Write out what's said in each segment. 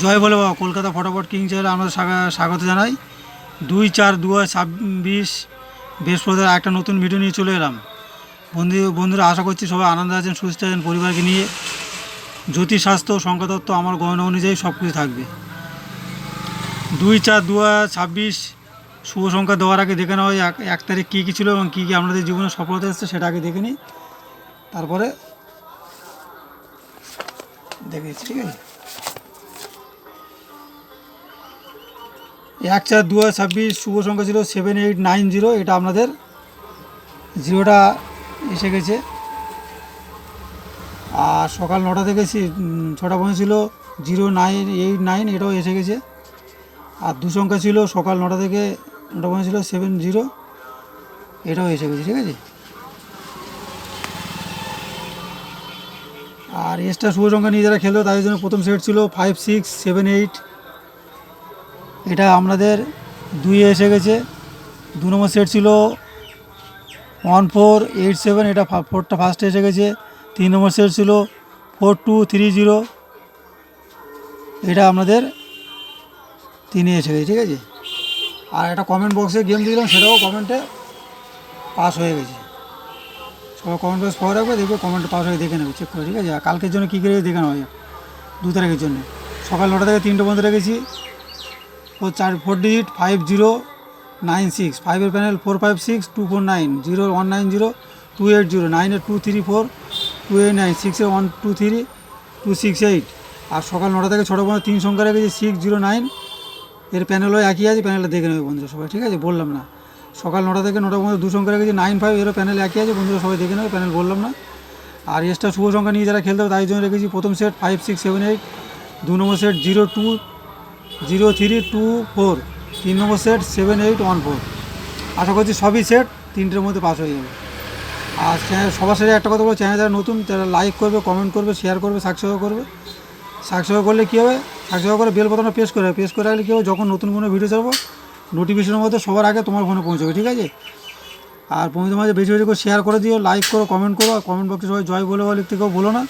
জয় বলে বাবা, কলকাতা ফটাফট কিং চ্যানেলে আমরা স্বাগত জানাই। 2/4/2026 বৃহস্পতিবার একটা নতুন ভিডিও নিয়ে চলে এলাম। বন্ধুরা আশা করছি সবাই আনন্দ আছেন, সুস্থ আছেন, পরিবারকে নিয়ে। জ্যোতিষ শাস্ত্র সংখ্যাতত্ত্ব আমার গণনা অনুযায়ী সব কিছু থাকবে। 2/4/2026 শুভ সংখ্যা দেওয়ার আগে দেখে নেওয়া হয় 1 তারিখ কী কী ছিল এবং কী কী আপনাদের জীবনে সফলতা এসেছে সেটা আগে দেখে নিই, তারপরে দেখেছি। ঠিক আছে, 1/4/2026 শুভ সংখ্যা ছিল 7890। এটা আপনাদের জিরোটা এসে গেছে। আর সকাল 9টা থেকে 6টা পর্যন্ত ছিল 0989, এটাও এসে গেছে। আর দু সংখ্যা ছিল সকাল 9টা থেকে 9টা পর্যন্ত ছিল 70, এটাও এসে গেছে। ঠিক আছে, আর এক্সট্রা শুভ সংখ্যা নিয়ে যারা খেলতো তাদের জন্য প্রথম সেট ছিল 5678, এটা আপনাদের 2 এসে গেছে। 2 নম্বর সেট ছিল 1487, এটা 4টা ফার্স্টে এসে গেছে। 3 নম্বর সেট ছিল 4230, এটা আপনাদের 3 এসে গেছে। ঠিক আছে, আর একটা কমেন্ট বক্সে গেম দিলাম, সেটাও কমেন্টে পাস হয়ে গেছে। সবাই কমেন্ট বক্স পাওয়া রাখবে, দেখবে কমেন্টে পাস হয়ে দেখে নেবে, চেক করে। ঠিক আছে, আর কালকের জন্য কী করে দেখে নেওয়া যায় 2 তারিখের জন্য সকাল 9টা থেকে 3টে পর্যন্ত রেখেছি। 4 ডিজিট 5096, 5-এর প্যানেল 456249, 0 190 280, 9-এর 234 289, 6-এর 123 268। আর সকাল 9টা থেকে 6টা পর্যন্ত 3 সংখ্যা রেখেছি 609, এর প্যানেলও একই আছে, প্যানেলটা দেখে নেবে বন্ধুরা সবাই। ঠিক আছে, বললাম না। সকাল 9টা থেকে 9টা পর্যন্ত 2 সংখ্যা রেখেছি 95, এরও প্যানেল একই আছে বন্ধুরা, সবাই দেখে নেবে, প্যানেল বললাম না। আর এক্সট্রা শুভ সংখ্যা নিয়ে যারা খেলতে হবে তাই জন্য রেখেছি প্রথম সেট 5678, 2 নম্বর সেট 020324, 3 নম্বর সেট 7814। আশা করছি সবই সেট 3টের মধ্যে পাস হয়ে যাবে। আর সবার সাথে একটা কথা বলবো, চ্যানেল যারা নতুন তারা লাইক করবে, কমেন্ট করবে, শেয়ার করবে, সাবস্ক্রাইব করবে। সাবস্ক্রাইব করলে কী হবে, সাবস্ক্রাইব করে বেল বোতামটা প্রেস করে রাখলে কী হবে, যখন নতুন কোনো ভিডিও ছাড়বো নোটিফিকেশনের মধ্যে সবার আগে তোমার ফোনে পৌঁছবে। ঠিক আছে, আর বন্ধুদের মাঝে বেশি বেশি করে শেয়ার করে দিও, লাইক করো, কমেন্ট করো। আর কমেন্ট বক্সে সবাই জয় বলে লিখতে কেউ বলো না।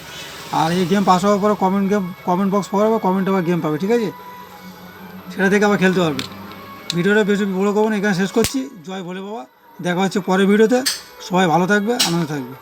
আর এই গেম পাস হওয়ার পরে কমেন্ট বক্স পাওয়া যাবে, কমেন্টে আবার গেম পাবে। ঠিক আছে, সেটা থেকে আবার খেলতে পারবে। ভিডিওটা বেশি বড়ো করবো না, এখানে শেষ করছি। জয় বলে বাবা, দেখা হচ্ছে পরের ভিডিওতে। সবাই ভালো থাকবে, আনন্দ থাকবে।